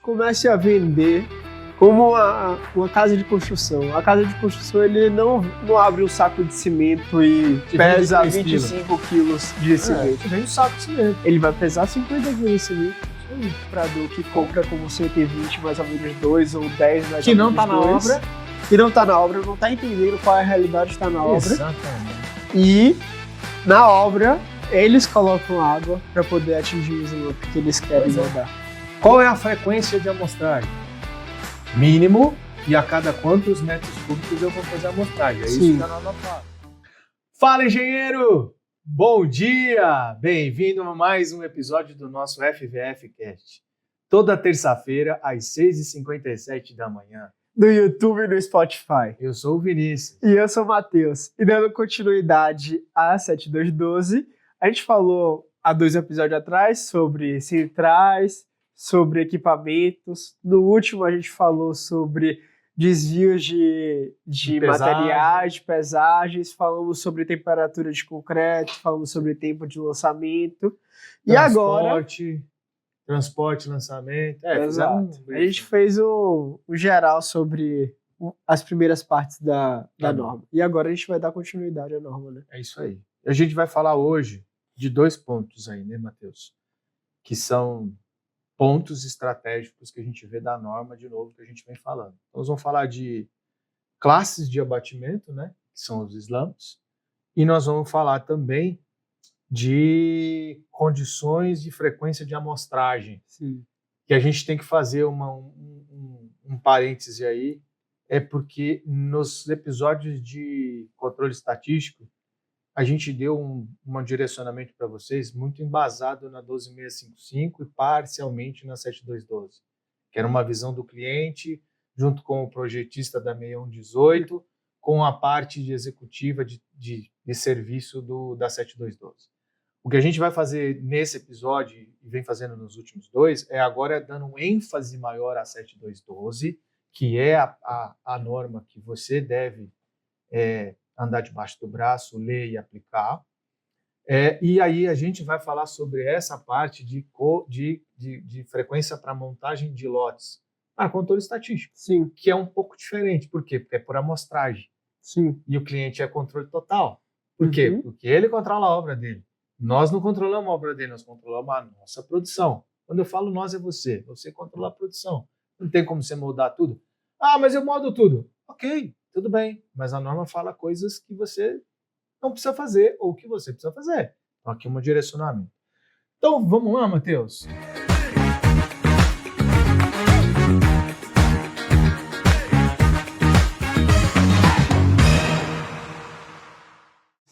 comece a vender como uma casa de construção. A casa de construção, ele não abre um saco de cimento e pesa 25 quilos de cimento. Vem um saco de cimento. Ele vai pesar 50 quilos de cimento. O comprador que compra com você tem 20 mais ou menos 2 ou 10 mais que ou menos não tá na 2, obra. Que não tá na obra, não tá entendendo qual é a realidade que está na obra. Exatamente. E na obra, eles colocam água para poder atingir os slope que eles querem rodar. Qual é a frequência de amostragem? Mínimo, e a cada quantos metros cúbicos eu vou fazer a amostragem. É isso que a norma fala. Fala, engenheiro! Bom dia! Bem-vindo a mais um episódio do nosso FVF Cast. Toda terça-feira, às 6h57 da manhã. No YouTube e no Spotify. Eu sou o Vinícius. E eu sou o Matheus. E dando continuidade à 7212, a gente falou há 2 episódios atrás sobre centrais, sobre equipamentos. No último a gente falou sobre desvios de materiais, de pesagens, falamos sobre temperatura de concreto, falamos sobre tempo de lançamento. E agora... Transporte, lançamento. Exato. A gente fez o geral sobre as primeiras partes da norma. E agora a gente vai dar continuidade à norma, né? É isso aí. A gente vai falar hoje de 2 pontos aí, né, Matheus? Que são pontos estratégicos que a gente vê da norma, de novo, que a gente vem falando. Então, nós vamos falar de classes de abatimento, né? Que são os slumps. E nós vamos falar também de condições de frequência de amostragem. Sim. Que a gente tem que fazer um parêntese aí, é porque nos episódios de controle estatístico, a gente deu um direcionamento para vocês muito embasado na 12655 e parcialmente na 7212, que era uma visão do cliente, junto com o projetista da 6118, com a parte de executiva de serviço da 7212. O que a gente vai fazer nesse episódio, e vem fazendo nos últimos 2, é agora dando um ênfase maior à 7212, que é a norma que você deve andar debaixo do braço, ler e aplicar. E aí a gente vai falar sobre essa parte de frequência para montagem de lotes para controle estatístico. Sim. Que é um pouco diferente. Por quê? Porque é por amostragem. Sim. E o cliente é controle total. Por quê? Porque ele controla a obra dele. Nós não controlamos a obra dele, nós controlamos a nossa produção. Quando eu falo nós, é você. Você controla a produção. Não tem como você moldar tudo. Ah, mas eu moldo tudo. Ok, tudo bem. Mas a norma fala coisas que você não precisa fazer ou que você precisa fazer. Então, aqui é um direcionamento. Então, vamos lá, Matheus.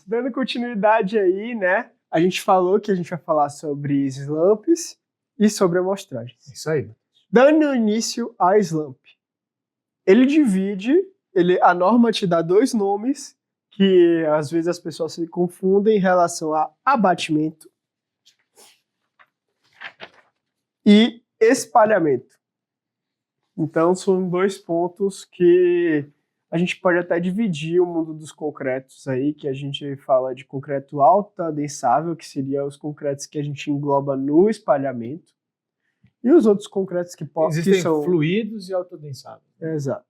Dando continuidade aí, né? A gente falou que a gente vai falar sobre slumps e sobre amostragens. Isso aí. Dando início a slump. Ele divide, a norma te dá 2 nomes que às vezes as pessoas se confundem em relação a abatimento e espalhamento. Então são 2 pontos que a gente pode até dividir o mundo dos concretos aí, que a gente fala de concreto alta-densável, que seria os concretos que a gente engloba no espalhamento, e os outros concretos que são fluidos e autodensáveis. Exato.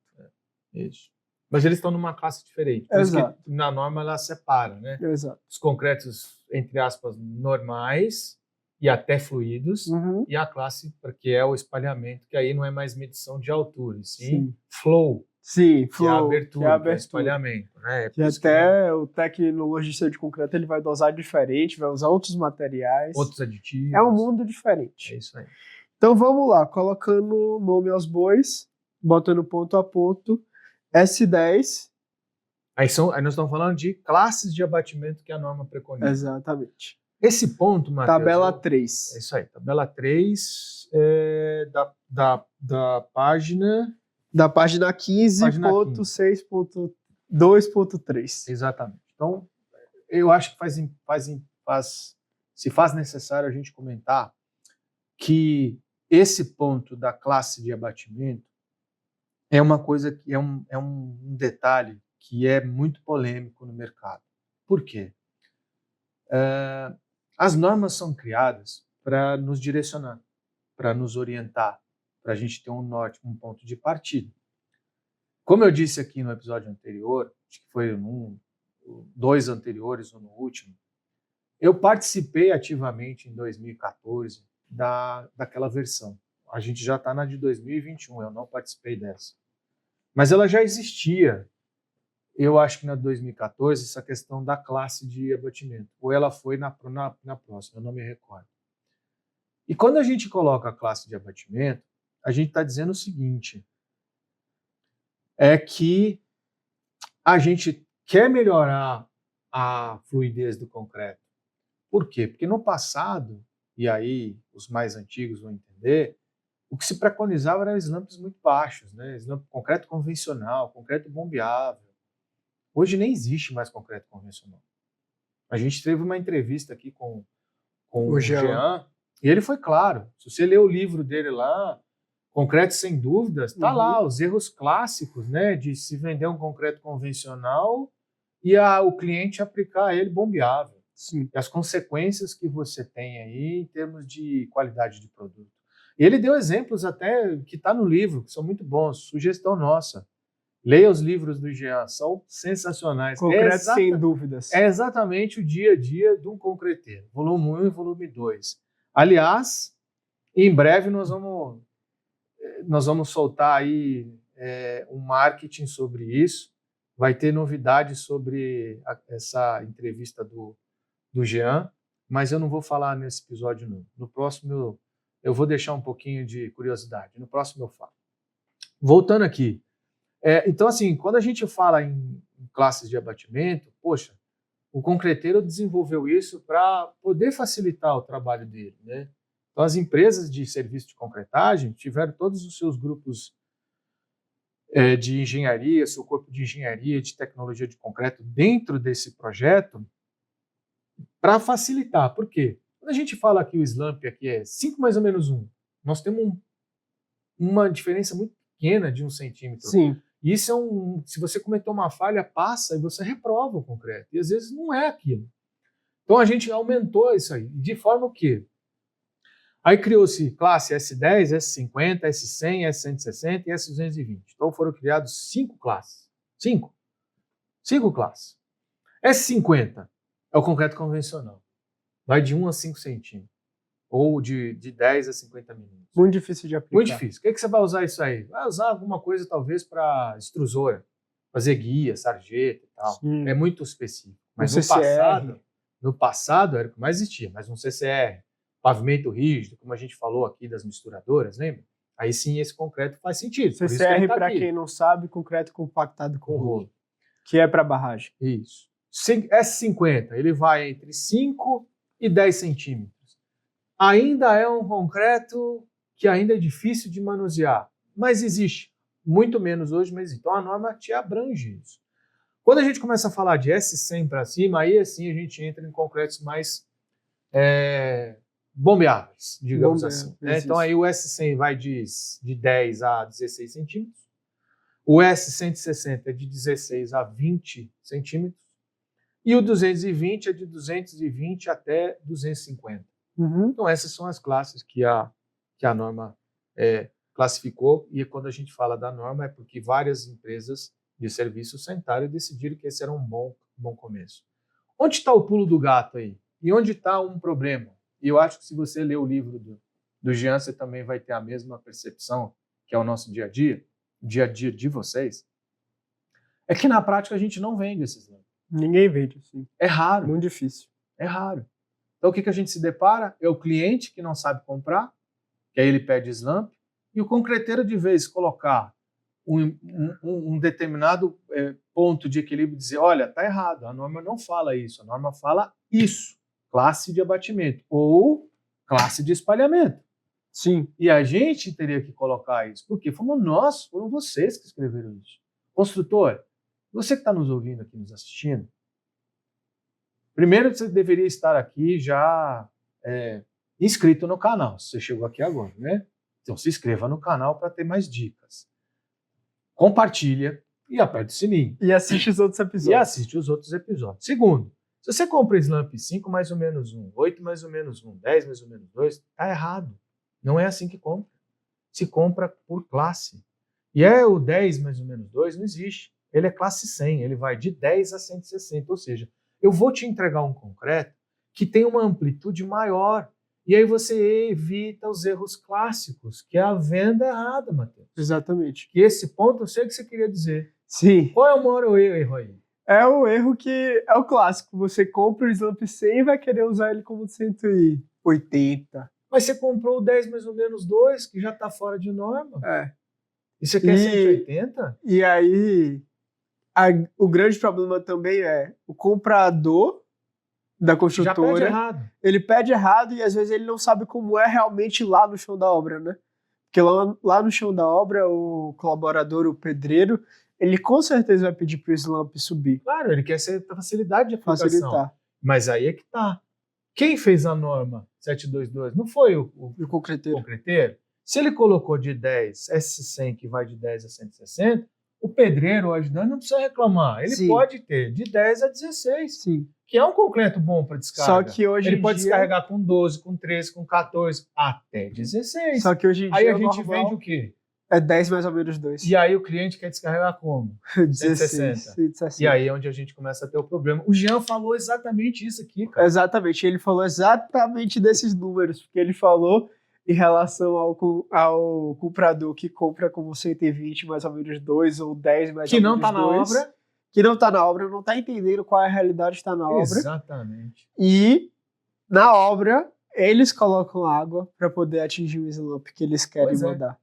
Isso. Mas eles estão numa classe diferente. Por isso que na norma ela separa, né? Exato. Os concretos, entre aspas, normais e até fluidos, e a classe que é o espalhamento, que aí não é mais medição de altura, sim. Flow. Sim, que é a abertura, que é o espalhamento. Né? Que até o tecnologista de concreto ele vai dosar diferente, vai usar outros materiais. Outros aditivos. É um mundo diferente. É isso aí. Então vamos lá, colocando nome aos bois, botando ponto a ponto. S10. Aí nós estamos falando de classes de abatimento que a norma preconiza. Exatamente. Esse ponto, Matheus... Tabela 3. É isso aí, tabela 3 da página... Da página 15.6.2.3. Exatamente. Então, eu acho que se faz necessário a gente comentar que esse ponto da classe de abatimento é uma coisa que é um detalhe que é muito polêmico no mercado. Por quê? As normas são criadas para nos direcionar, para nos orientar, para a gente ter um norte, um ponto de partida. Como eu disse aqui no episódio anterior, acho que foi dois anteriores ou no último, eu participei ativamente em 2014 daquela versão. A gente já está na de 2021, eu não participei dessa. Mas ela já existia, eu acho que na 2014, essa questão da classe de abatimento. Ou ela foi na próxima, eu não me recordo. E quando a gente coloca a classe de abatimento, a gente está dizendo o seguinte, é que a gente quer melhorar a fluidez do concreto. Por quê? Porque no passado, e aí os mais antigos vão entender, o que se preconizava eram slumps muito baixos, né? Concreto convencional, concreto bombeável. Hoje nem existe mais concreto convencional. A gente teve uma entrevista aqui com o Jean, e ele foi claro. Se você ler o livro dele lá, Concreto Sem Dúvidas, está lá os erros clássicos, né, de se vender um concreto convencional e o cliente aplicar ele bombeável. Sim. E as consequências que você tem aí em termos de qualidade de produto. E ele deu exemplos até que está no livro, que são muito bons, sugestão nossa. Leia os livros do Jean, são sensacionais. Concreto Sem Dúvidas. É exatamente o dia a dia de um concreteiro, volume 1 e volume 2. Aliás, em breve nós vamos soltar aí um marketing sobre isso, vai ter novidades sobre essa entrevista do Jean, mas eu não vou falar nesse episódio não. No próximo eu vou deixar um pouquinho de curiosidade, no próximo eu falo. Voltando aqui, então assim, quando a gente fala em classes de abatimento, poxa, o concreteiro desenvolveu isso para poder facilitar o trabalho dele, né? Então as empresas de serviço de concretagem tiveram todos os seus grupos de engenharia, seu corpo de engenharia, de tecnologia de concreto dentro desse projeto para facilitar. Por quê? Quando a gente fala que o slump aqui é 5 mais ou menos 1, nós temos uma diferença muito pequena de 1 centímetro. Sim. Isso se você cometeu uma falha, passa e você reprova o concreto. E às vezes não é aquilo. Então a gente aumentou isso aí. De forma que aí criou-se classe S10, S50, S100, S160 e S220. Então foram criados 5 classes. 5 classes. S50 é o concreto convencional. Vai de 1 a 5 centímetros. Ou de 10 a 50 milímetros. Muito difícil de aplicar. Muito difícil. O que você vai usar isso aí? Vai usar alguma coisa, talvez, para extrusora. Fazer guia, sarjeta e tal. Sim. É muito específico. Mas no passado era o que mais existia. Mas um CCR, pavimento rígido, como a gente falou aqui das misturadoras, lembra? Aí sim esse concreto faz sentido. CCR, para quem não sabe, concreto compactado com rolo. Que é para barragem. Isso. S50, ele vai entre 5 e 10 centímetros. Ainda é um concreto que ainda é difícil de manusear, mas existe. Muito menos hoje, mas então a norma te abrange isso. Quando a gente começa a falar de S100 para cima, aí assim a gente entra em concretos mais bombeáveis, digamos assim. Né? Então aí o S100 vai de 10 a 16 centímetros, o S160 é de 16 a 20 centímetros e o 220 é de 220 até 250. Então essas são as classes que a norma classificou, e quando a gente fala da norma é porque várias empresas de serviço sentaram e decidiram que esse era um bom começo. Onde está o pulo do gato aí? E onde está um problema? E eu acho que se você ler o livro do Jean, você também vai ter a mesma percepção, que é o nosso dia a dia de vocês, é que na prática a gente não vende esses slumps. Ninguém vende, sim. É raro. Muito difícil. É raro. Então o que a gente se depara? É o cliente que não sabe comprar, que aí ele pede slump, e o concreteiro de vez colocar um determinado ponto de equilíbrio e dizer, olha, está errado, a norma não fala isso, a norma fala isso, classe de abatimento ou classe de espalhamento. Sim. E a gente teria que colocar isso, porque foram vocês que escreveram isso. Construtor, você que está nos ouvindo aqui, nos assistindo, primeiro você deveria estar aqui já inscrito no canal, se você chegou aqui agora, né? Então se inscreva no canal para ter mais dicas. Compartilha e aperta o sininho. E assiste os outros episódios. Segundo, se você compra slump 5 mais ou menos 1, 8 mais ou menos 1, 10 mais ou menos 2, tá errado. Não é assim que compra. se compra por classe. E é o 10 mais ou menos 2, não existe. Ele é classe 100, ele vai de 10 a 160, ou seja, eu vou te entregar um concreto que tem uma amplitude maior. E aí você evita os erros clássicos, que é a venda errada, Matheus. Exatamente. E esse ponto eu sei o que você queria dizer. Sim. Qual é o maior erro aí? É o erro que é o clássico. Você compra o Slump 100 e vai querer usar ele como 180. Mas você comprou o 10 mais ou menos 2, que já está fora de norma. É. E você quer 180? E aí, o grande problema também é o comprador da construtora. Já pede errado. Ele pede errado e às vezes ele não sabe como é realmente lá no chão da obra, né? Porque lá no chão da obra, o colaborador, o pedreiro, ele com certeza vai pedir para o Slump subir. Claro, ele quer essa facilidade de aplicação. Facilitar. Mas aí é que tá. Quem fez a norma 722 não foi o concreteiro. Se ele colocou de 10 S100, que vai de 10 a 160, o pedreiro, o ajudante, não precisa reclamar. Ele pode ter de 10 a 16. Sim. Que é um concreto bom para descarga. Só que hoje ele pode descarregar com 12, com 13, com 14, até 16. Só que hoje em dia aí a gente vende o quê? É 10 mais ou menos 2. E aí o cliente quer descarregar como? 160. 160. E aí é onde a gente começa a ter o problema. O Jean falou exatamente isso aqui, cara. Exatamente. Ele falou exatamente desses números, porque ele falou em relação ao comprador que compra como 120 mais ou menos 2 ou 10 mais ou menos 2. Que não está na obra. Que não está na obra, não está entendendo qual é a realidade que está na obra. Exatamente. E na obra, eles colocam água para poder atingir o slump que eles querem mandar.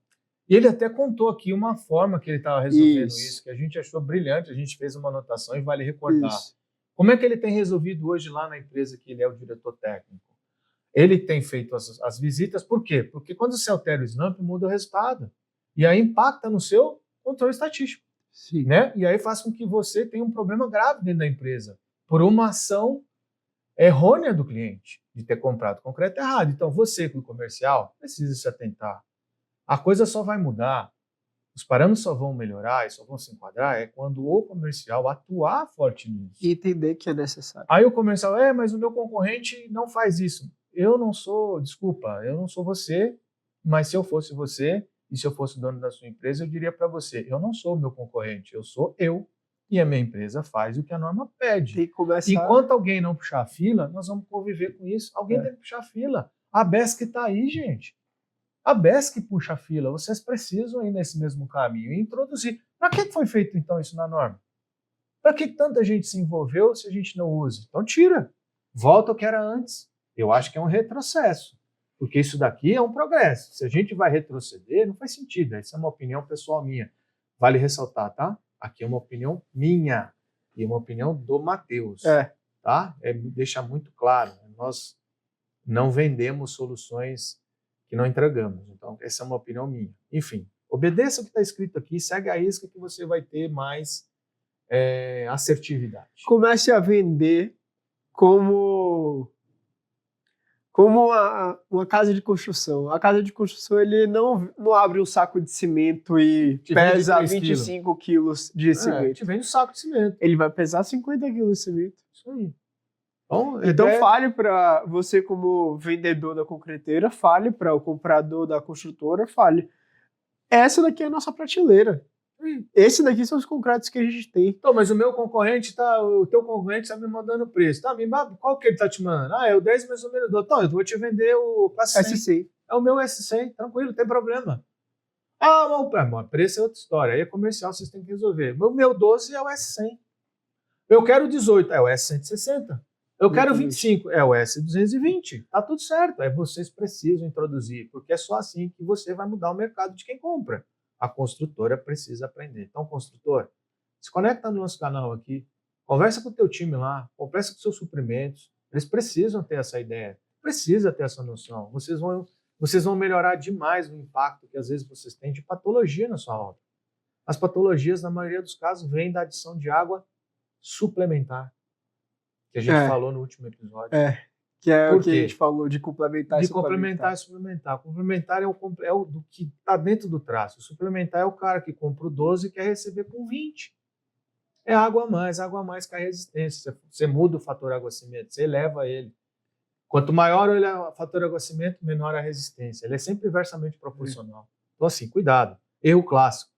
E ele até contou aqui uma forma que ele estava resolvendo isso, que a gente achou brilhante, a gente fez uma anotação e vale recordar. Isso. Como é que ele tem resolvido hoje lá na empresa que ele é o diretor técnico? Ele tem feito as visitas, por quê? Porque quando você altera o slump, muda o resultado. E aí impacta no seu controle estatístico. Sim. Né? E aí faz com que você tenha um problema grave dentro da empresa, por uma ação errônea do cliente, de ter comprado concreto errado. Então você, como comercial, precisa se atentar. A coisa só vai mudar, os parâmetros só vão melhorar e só vão se enquadrar quando o comercial atuar forte nisso. E entender que é necessário. Aí o comercial, mas o meu concorrente não faz isso. Eu não sou você, mas se eu fosse você, e se eu fosse o dono da sua empresa, eu diria para você, eu não sou o meu concorrente, eu sou eu. E a minha empresa faz o que a norma pede. Tem que começar... Enquanto alguém não puxar a fila, nós vamos conviver com isso. Alguém tem que puxar a fila. A BESC está aí, gente. A BESC puxa a fila. Vocês precisam ir nesse mesmo caminho e introduzir. Para que foi feito, então, isso na norma? Para que tanta gente se envolveu se a gente não usa? Então tira. Volta ao que era antes. Eu acho que é um retrocesso. Porque isso daqui é um progresso. Se a gente vai retroceder, não faz sentido. Essa é uma opinião pessoal minha. Vale ressaltar, tá? Aqui é uma opinião minha. E uma opinião do Matheus. Tá? Deixa muito claro. Nós não vendemos soluções que não entregamos. Então, essa é uma opinião minha. Enfim, obedeça o que está escrito aqui. Segue a isca que você vai ter mais assertividade. Comece a vender como uma casa de construção. A casa de construção, ele não abre um saco de cimento e pesa 25 quilos de cimento. Te vende um saco de cimento. Ele vai pesar 50 quilos de cimento. Isso aí. Então fale para você como vendedor da concreteira, fale para o comprador da construtora, fale. Essa daqui é a nossa prateleira. Esse daqui são os concretos que a gente tem. Então, mas o teu concorrente está me mandando preço. Tá, qual que ele está te mandando? É o 10 mais ou menos. Então, eu vou te vender o classe 100. S100. É o meu S100, tranquilo, não tem problema. Mas preço é outra história. Aí é comercial, vocês têm que resolver. O meu 12 é o S100. Eu quero 18, é o S160. Eu quero 25, é o S220. Tá tudo certo. Aí vocês precisam introduzir, porque é só assim que você vai mudar o mercado de quem compra. A construtora precisa aprender. Então, construtor, se conecta no nosso canal aqui, conversa com o teu time lá, conversa com os seus suprimentos. Eles precisam ter essa ideia, precisa ter essa noção. Vocês vão melhorar demais o impacto que às vezes vocês têm de patologia na sua obra. As patologias, na maioria dos casos, vêm da adição de água suplementar, que a gente falou no último episódio. Que é o que a gente falou de complementar e suplementar. De complementar e suplementar. Complementar é o do que está dentro do traço. O suplementar é o cara que compra o 12 e quer receber com 20. É água a mais que a resistência. Você muda o fator água-cimento, você eleva ele. Quanto maior o fator água-cimento, menor a resistência. Ele é sempre inversamente proporcional. Então, assim, cuidado. Erro clássico.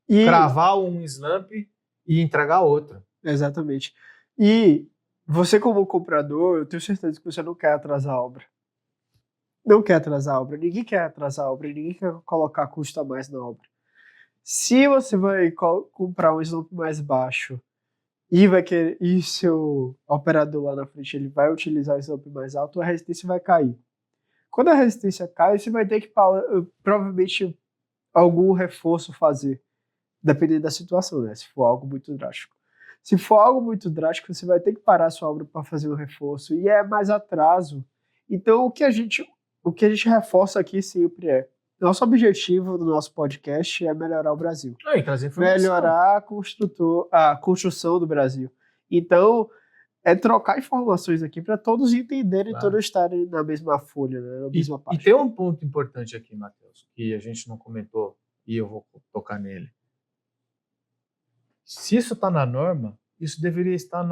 E, Cravar um slump e entregar outro. exatamente. E você, como comprador, eu tenho certeza que você não quer atrasar a obra. Não quer atrasar a obra. Ninguém quer atrasar a obra. Ninguém quer colocar custo a mais na obra. Se você vai comprar um slope mais baixo e seu operador lá na frente ele vai utilizar o slope mais alto, a resistência vai cair. Quando a resistência cai, você vai ter que provavelmente algum reforço fazer, dependendo da situação, né? Se for algo muito drástico. Se for algo muito drástico, você vai ter que parar a sua obra para fazer um reforço e é mais atraso. Então, o que a gente reforça aqui sempre é: nosso objetivo do nosso podcast é melhorar o Brasil. E trazer informação. Melhorar a construção do Brasil. Então, é trocar informações aqui para todos entenderem e todos estarem na mesma folha, né? Na mesma página. E tem um ponto importante aqui, Matheus, que a gente não comentou e eu vou tocar nele. Se isso está na norma, isso deveria estar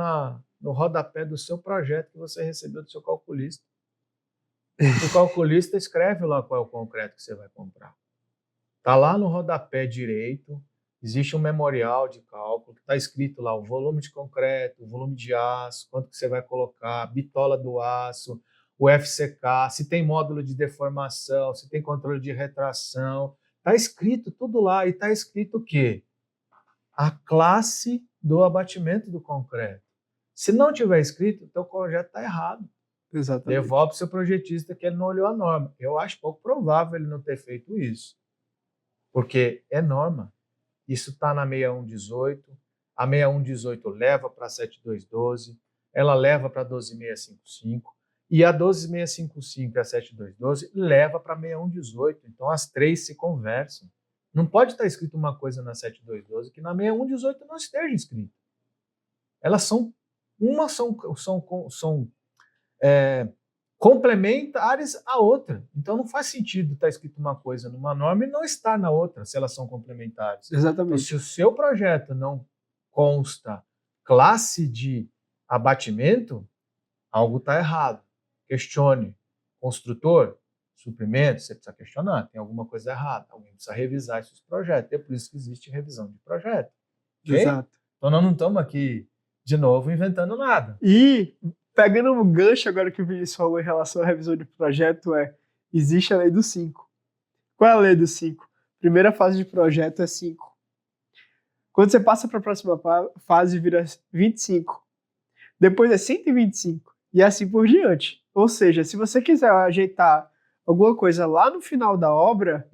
no rodapé do seu projeto que você recebeu do seu calculista. O calculista escreve lá qual é o concreto que você vai comprar. Está lá no rodapé direito, existe um memorial de cálculo, está escrito lá o volume de concreto, o volume de aço, quanto que você vai colocar, a bitola do aço, o FCK, se tem módulo de deformação, se tem controle de retração. Está escrito tudo lá e está escrito o quê? A classe do abatimento do concreto. Se não tiver escrito, o teu projeto está errado. Exatamente. Devolve para o seu projetista que ele não olhou a norma. Eu acho pouco provável ele não ter feito isso. Porque é norma. Isso está na 6118. A 6118 leva para a 7212. Ela leva para a 12655. E a 12655 e a 7212 leva para a 6118. Então as três se conversam. Não pode estar escrito uma coisa na 7212 que na 6118 não esteja escrito. Elas são complementares à outra. Então não faz sentido estar escrito uma coisa numa norma e não estar na outra, se elas são complementares. Exatamente. Então, se o seu projeto não consta classe de abatimento, algo está errado. Questione. Construtor, suprimento, você precisa questionar, tem alguma coisa errada. Alguém precisa revisar esses projetos. É por isso que existe revisão de projeto. Okay? Exato. Então nós não estamos aqui, de novo, inventando nada. E, pegando um gancho agora que o Vinícius falou em relação à revisão de projeto, existe a lei do 5. Qual é a lei do 5? Primeira fase de projeto é 5. Quando você passa para a próxima fase, vira 25. Depois é 125. E assim por diante. Ou seja, se você quiser ajeitar alguma coisa lá no final da obra,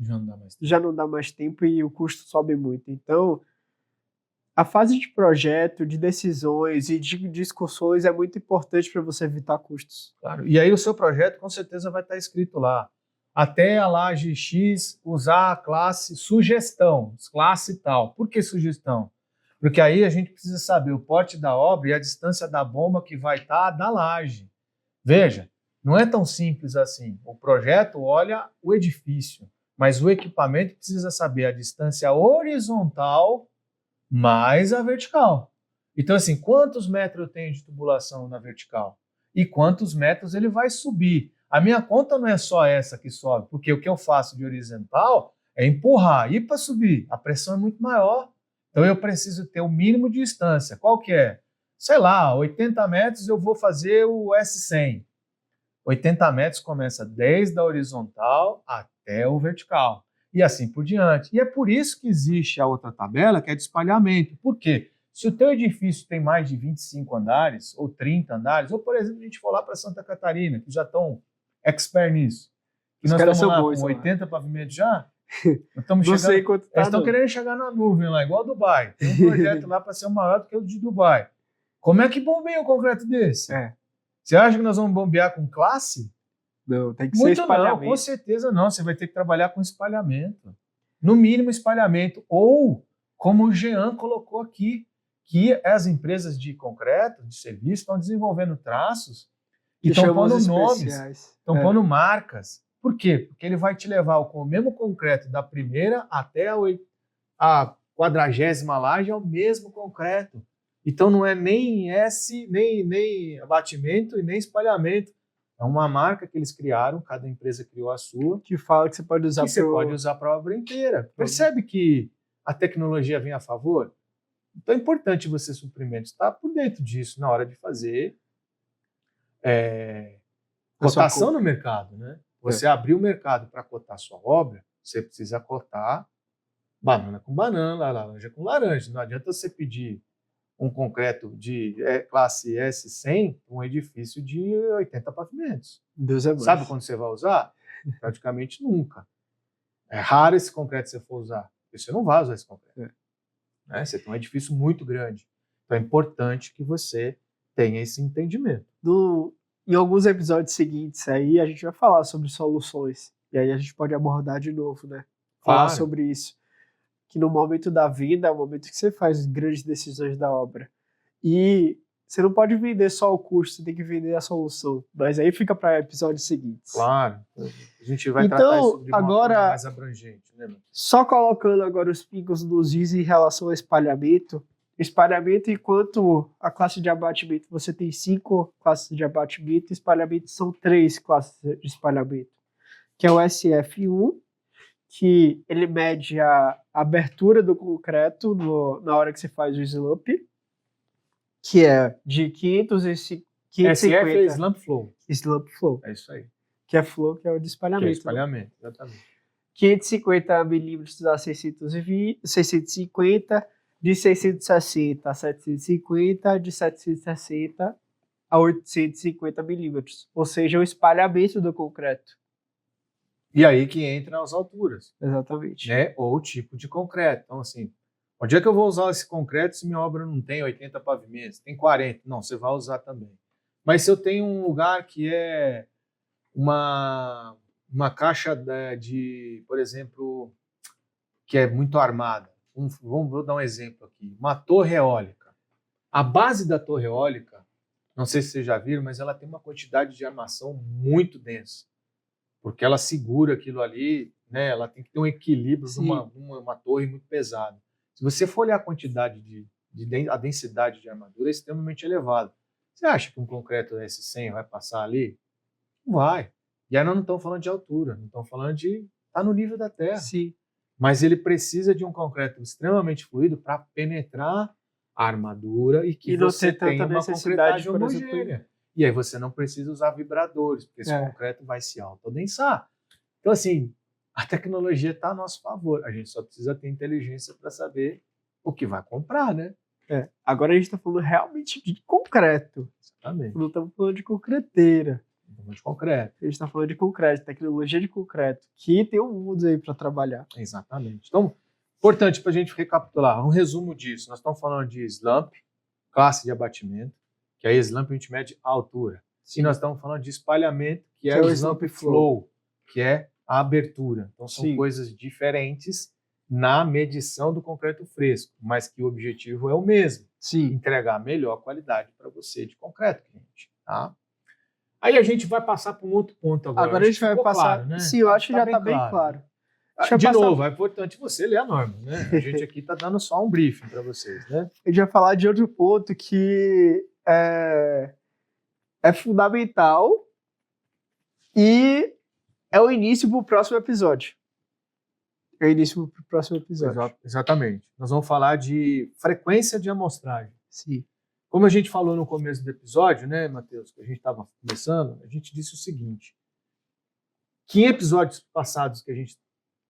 já não dá mais tempo e o custo sobe muito. Então, a fase de projeto, de decisões e de discussões é muito importante para você evitar custos. Claro. E aí o seu projeto com certeza vai estar escrito lá. Até a laje X usar a classe sugestão, classe tal. Por que sugestão? Porque aí a gente precisa saber o porte da obra e a distância da bomba que vai estar da laje. Veja, não é tão simples assim. O projeto olha o edifício, mas o equipamento precisa saber a distância horizontal mais a vertical. Então, assim, quantos metros eu tenho de tubulação na vertical? E quantos metros ele vai subir? A minha conta não é só essa que sobe, porque o que eu faço de horizontal é empurrar, ir para subir. A pressão é muito maior. Então, eu preciso ter o mínimo de distância. Qual que é? Sei lá, 80 metros eu vou fazer o S100. 80 metros começa desde a horizontal até o vertical. E assim por diante. E é por isso que existe a outra tabela, que é de espalhamento. Por quê? Se o teu edifício tem mais de 25 andares, ou 30 andares, ou, por exemplo, a gente for lá para Santa Catarina, que já estão expert nisso, que nós estamos lá com 80 pavimentos já, estamos não sei quanto tá, eles estão querendo chegar na nuvem lá, igual Dubai. Tem um projeto lá para ser maior do que o de Dubai. Como é que bombeia um concreto desse? Você acha que nós vamos bombear com classe? Não, tem que ser espalhamento. Não, com certeza não. Você vai ter que trabalhar com espalhamento. No mínimo espalhamento. Ou, como o Jean colocou aqui, que as empresas de concreto, de serviço, estão desenvolvendo traços e estão pondo nomes, estão pondo marcas. Por quê? Porque ele vai te levar com o mesmo concreto da primeira até a 40ª laje, é o mesmo concreto. Então não é nem nem abatimento e nem espalhamento. É uma marca que eles criaram, cada empresa criou a sua, Que fala que você pode usar que você pode usar para a obra inteira. Percebe que a tecnologia vem a favor? Então é importante você, suprimento, estar por dentro disso na hora de fazer cotação no mercado, né? Você abrir o mercado para cotar sua obra, você precisa cotar banana com banana, laranja com laranja. Não adianta você pedir um concreto de classe S100, um edifício de 80 pavimentos. Deus é mais. Sabe quando você vai usar? Praticamente nunca. É raro esse concreto que você for usar. Você não vai usar esse concreto. Né? Você tem um edifício muito grande. Então é importante que você tenha esse entendimento. Em alguns episódios seguintes aí, a gente vai falar sobre soluções. E aí a gente pode abordar de novo, né? Falar sobre isso. Que no momento da venda é o momento que você faz grandes decisões da obra. E você não pode vender só o custo, você tem que vender a solução. Mas aí fica para episódios seguintes. Claro. A gente vai tratar isso de uma forma mais abrangente. Né, só colocando agora os pingos nos is em relação ao espalhamento. Espalhamento, enquanto a classe de abatimento, você tem 5 classes de abatimento, espalhamento são 3 classes de espalhamento. Que é o SF1, que ele mede a abertura do concreto na hora que você faz o slump, que é de 550. SF é slump flow. Slump flow. É isso aí. Que é flow, que é o de espalhamento. Que é espalhamento, né? Exatamente. 550 milímetros a 650, de 660 a 750, de 760 a 850 milímetros. Ou seja, o espalhamento do concreto. E aí que entra as alturas. Exatamente. Né? Ou o tipo de concreto. Então, assim, onde é que eu vou usar esse concreto se minha obra não tem 80 pavimentos? Tem 40. Não, você vai usar também. Mas se eu tenho um lugar que é uma caixa de, por exemplo, que é muito armada. Vou dar um exemplo aqui. Uma torre eólica. A base da torre eólica, não sei se vocês já viram, mas ela tem uma quantidade de armação muito densa. Porque ela segura aquilo ali, né? Ela tem que ter um equilíbrio numa torre muito pesada. Se você for olhar a quantidade a densidade de armadura é extremamente elevada. Você acha que um concreto S100 vai passar ali? Não vai. E aí nós não estamos falando de altura, não estamos falando de estar no nível da terra. Sim. Mas ele precisa de um concreto extremamente fluido para penetrar a armadura e que você tenha uma concretagem homogênea. E aí você não precisa usar vibradores, porque esse concreto vai se autodensar. Então, assim, a tecnologia está a nosso favor. A gente só precisa ter inteligência para saber o que vai comprar, né? Agora a gente está falando realmente de concreto. Exatamente. Não estamos falando de concreteira. De concreto. A gente está falando de concreto, tecnologia de concreto, que tem um mundo aí para trabalhar. Exatamente. Então, importante para a gente recapitular, um resumo disso. Nós estamos falando de slump, classe de abatimento, que é slump a gente mede a altura. Sim. E nós estamos falando de espalhamento, que é o slump flow, que é a abertura. Então, são coisas diferentes na medição do concreto fresco, mas que o objetivo é o mesmo. Sim. Entregar a melhor qualidade para você de concreto, cliente. Tá? Aí a gente vai passar para um outro ponto agora. Agora a gente vai passar... Claro, né? Sim, eu acho que já está bem claro. De novo, é importante você ler a norma, né? A gente aqui está dando só um briefing para vocês, né? A gente vai falar de outro ponto que é fundamental e é o início para o próximo episódio. Exatamente. Nós vamos falar de frequência de amostragem. Sim. Como a gente falou no começo do episódio, né, Matheus, que a gente estava começando, a gente disse o seguinte, que em episódios passados que a gente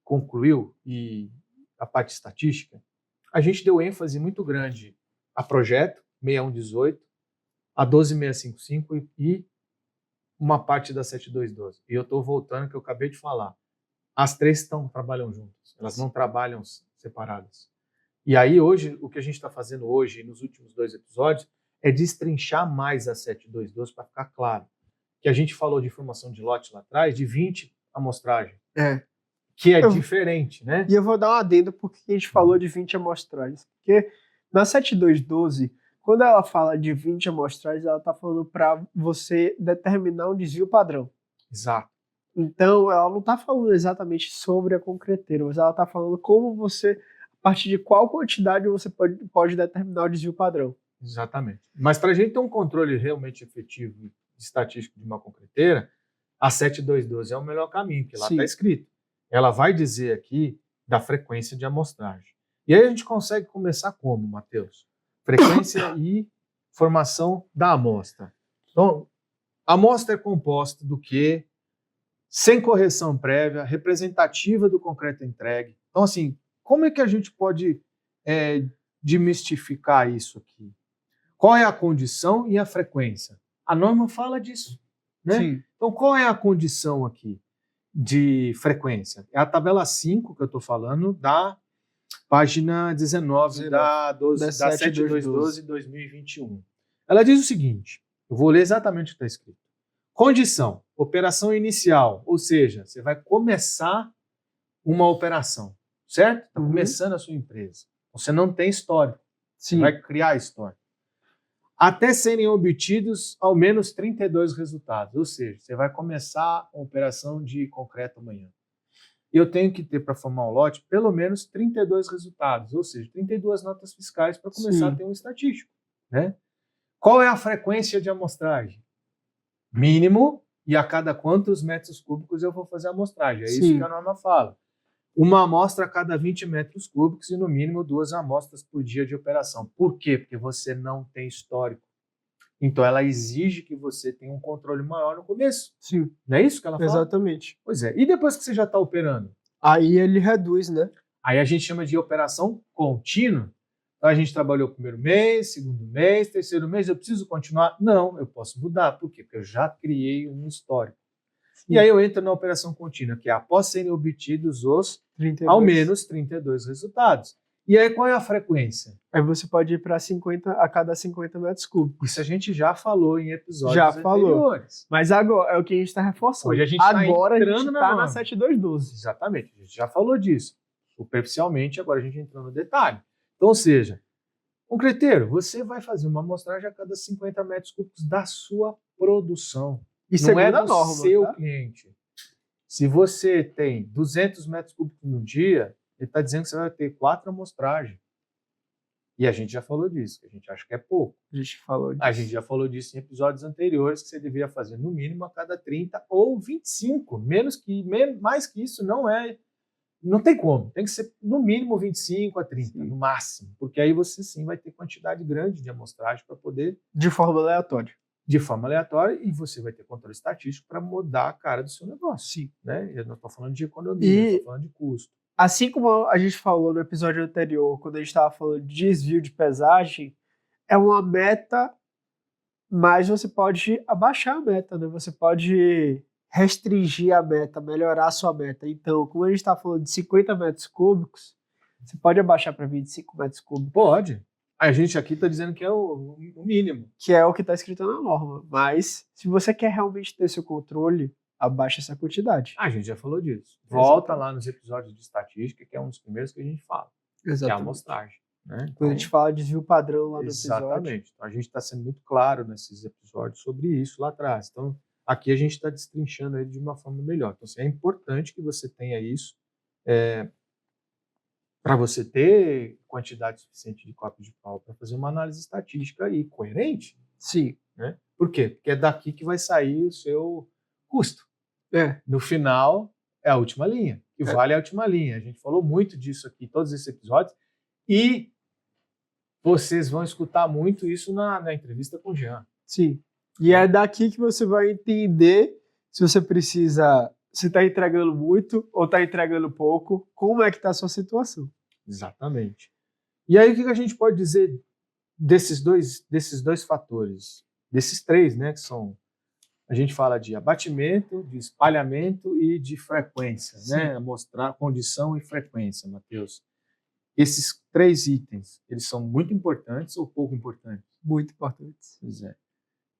concluiu, e a parte estatística, a gente deu ênfase muito grande a projeto 6118, a 12655 e uma parte da 7212. E eu estou voltando, que eu acabei de falar. As três trabalham juntas, elas não trabalham separadas. E aí, hoje, o que a gente está fazendo hoje, nos últimos 2 episódios, é destrinchar mais a 7212 para ficar claro. Que a gente falou de formação de lote lá atrás, de 20 amostragens. Que é diferente, né? E eu vou dar um adendo porque a gente falou de 20 amostragens. Porque na 7212, quando ela fala de 20 amostragens, ela está falando para você determinar um desvio padrão. Exato. Então, ela não está falando exatamente sobre a concreteira, mas ela está falando como você... A partir de qual quantidade você pode determinar o desvio padrão. Exatamente. Mas para a gente ter um controle realmente efetivo estatístico de uma concreteira, a 7212 é o melhor caminho, que lá Sim. está escrito. Ela vai dizer aqui da frequência de amostragem. E aí a gente consegue começar como, Matheus? Frequência e formação da amostra. Então, a amostra é composta do quê? Sem correção prévia, representativa do concreto entregue. Então, assim, como é que a gente pode demistificar isso aqui? Qual é a condição e a frequência? A norma fala disso, né? Sim. Então, qual é a condição aqui de frequência? É a tabela 5 que eu estou falando, da página 19 da 7212 de 2021. Ela diz o seguinte, eu vou ler exatamente o que está escrito. Condição, operação inicial, ou seja, você vai começar uma operação, certo? Está começando a sua empresa. Você não tem histórico, Sim. você vai criar histórico. Até serem obtidos ao menos 32 resultados, ou seja, você vai começar a operação de concreto amanhã. Eu tenho que ter para formar um lote pelo menos 32 resultados, ou seja, 32 notas fiscais para começar a ter um estatístico, né? Qual é a frequência de amostragem? Mínimo, e a cada quantos metros cúbicos eu vou fazer a amostragem. É isso que a norma fala. Uma amostra a cada 20 metros cúbicos e no mínimo 2 amostras por dia de operação. Por quê? Porque você não tem histórico. Então ela exige que você tenha um controle maior no começo. Sim. Não é isso que ela fala? Exatamente. Pois é. E depois que você já está operando? Aí ele reduz, né? Aí a gente chama de operação contínua. Então a gente trabalhou o primeiro mês, segundo mês, terceiro mês, eu preciso continuar? Não, eu posso mudar. Por quê? Porque eu já criei um histórico. E aí eu entro na operação contínua, que é após serem obtidos os 32. ao menos 32 resultados. E aí qual é a frequência? Aí você pode ir para 50 a cada 50 metros cúbicos. Isso a gente já falou em episódios já anteriores. Mas agora é o que a gente está reforçando. Hoje a gente agora tá a gente está na 7212. Exatamente, a gente já falou disso. Superficialmente, agora a gente entrou no detalhe. Então, ou seja, concreteiro, você vai fazer uma amostragem a cada 50 metros cúbicos da sua produção. Isso não é do norma, seu tá? cliente. Se você tem 200 metros cúbicos no dia, ele está dizendo que você vai ter 4 amostragens. E a gente já falou disso, que a gente acha que é pouco. A gente falou disso. A gente já falou disso em episódios anteriores, que você deveria fazer no mínimo a cada 30 ou 25. Mais que isso não tem como. Tem que ser no mínimo 25 a 30, no máximo. Porque aí você sim vai ter quantidade grande de amostragem para poder... De forma aleatória. De forma aleatória, e você vai ter controle estatístico para mudar a cara do seu negócio. Sim. Né? Eu não estou falando de economia, eu estou falando de custo. Assim como a gente falou no episódio anterior, quando a gente estava falando de desvio de pesagem, é uma meta, mas você pode abaixar a meta, né? Você pode restringir a meta, melhorar a sua meta. Então, como a gente está falando de 50 metros cúbicos, você pode abaixar para 25 metros cúbicos. Pode. A gente aqui está dizendo que é o mínimo. Que é o que está escrito na norma. Mas, se você quer realmente ter seu controle, abaixa essa quantidade. A gente já falou disso. Volta lá nos episódios de estatística, que é um dos primeiros que a gente fala. Exatamente. Que é a amostragem. Né? Quando Então, a gente fala de desvio padrão lá no episódio. Exatamente. Então, a gente está sendo muito claro nesses episódios sobre isso lá atrás. Então, aqui a gente está destrinchando ele de uma forma melhor. Então, assim, é importante que você tenha isso para você ter quantidade suficiente de cópias de pau para fazer uma análise estatística aí coerente. Sim. Né? Por quê? Porque é daqui que vai sair o seu custo. No final, é a última linha. Que vale a última linha. A gente falou muito disso aqui, todos esses episódios. E vocês vão escutar muito isso na entrevista com o Jean. Sim. E é daqui que você vai entender se você precisa, se está entregando muito ou está entregando pouco, como é que está a sua situação. Exatamente. E aí, o que a gente pode dizer desses dois fatores? Desses três, né? Que são... A gente fala de abatimento, de espalhamento e de frequência, né? Mostrar condição e frequência, Matheus. Esses 3 itens, eles são muito importantes ou pouco importantes? Muito importantes. Pois é.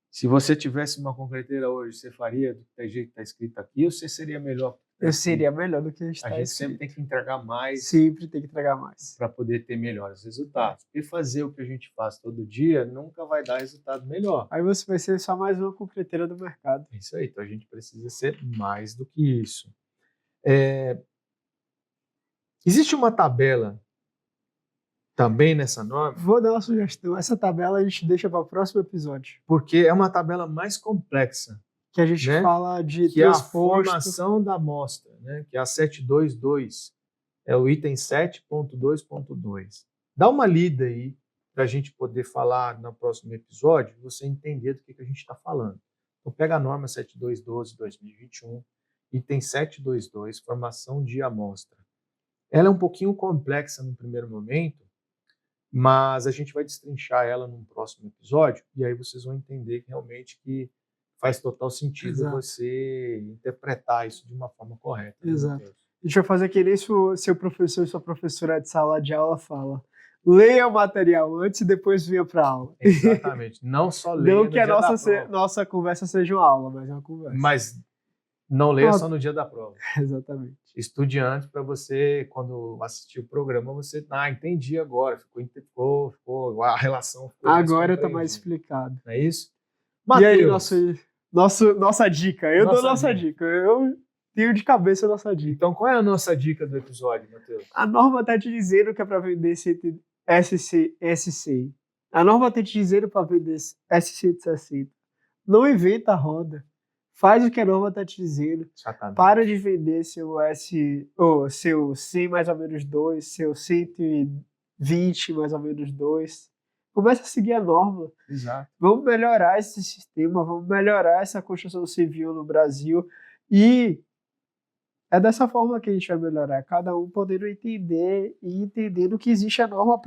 Se você tivesse uma concreteira hoje, você faria do jeito que está escrito aqui ou você seria melhor? Eu seria melhor do que está escrito. A gente sempre tem que entregar mais. Sempre tem que entregar mais. Para poder ter melhores resultados. Porque fazer o que a gente faz todo dia nunca vai dar resultado melhor. Aí você vai ser só mais uma concreteira do mercado. É isso aí. Então a gente precisa ser mais do que isso. Existe uma tabela também nessa norma, Vou dar uma sugestão. Essa tabela a gente deixa para o próximo episódio. porque é uma tabela mais complexa, Que a gente né? fala de que é a transposto. formação da amostra, né? Que é a 722, é o item 7.2.2. Dá uma lida aí para a gente poder falar no próximo episódio, você entender do que a gente está falando. Então pega a norma 7212/2021, item 722, formação de amostra. Ela é um pouquinho complexa no primeiro momento, mas a gente vai destrinchar ela num próximo episódio, e aí vocês vão entender realmente que faz total sentido Exato. você interpretar isso de uma forma correta. né, Exato. Matheus? A gente vai fazer que nem seu professor e sua professora de sala de aula fala. Leia o material antes e depois venha para aula. Exatamente. Não só leia Não no que a dia da prova, nossa conversa seja uma aula, mas é uma conversa. mas não leia Ah. só no dia da prova. Exatamente. Estude antes para você, quando assistir o programa, você entendi agora, ficou a relação ficou Agora tá mais compreendida. explicado. Não é isso? E aí, Matheus, nossa dica. Eu dou Nossa nossa dica. Eu tenho de cabeça a nossa dica. então qual é a nossa dica do episódio, Matheus? A norma tá te dizendo que é para vender SC. A norma tá te dizendo para vender SC60. Não inventa a roda. Faz o que a norma tá te dizendo. Exatamente. Para de vender seu seu 100 mais ou menos 2, seu 120 mais ou menos 2. Começa a seguir a norma. Exato. Vamos melhorar esse sistema, vamos melhorar essa construção civil no Brasil. E é dessa forma que a gente vai melhorar. Cada um podendo entender e entendendo que existe a norma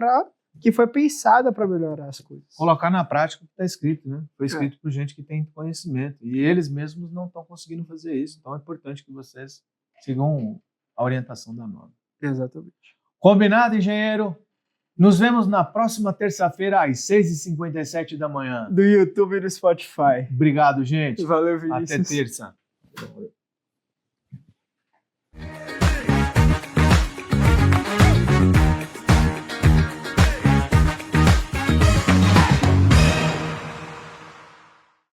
que foi pensada para melhorar as coisas. Colocar na prática o que está escrito, né? Foi escrito por gente que tem conhecimento. E eles mesmos não estão conseguindo fazer isso. Então é importante que vocês sigam a orientação da norma. Exatamente. Combinado, engenheiro? Nos vemos na próxima terça-feira, às 6h57 da manhã. Do YouTube e do Spotify. Obrigado, gente. Valeu, Vinícius. Até terça.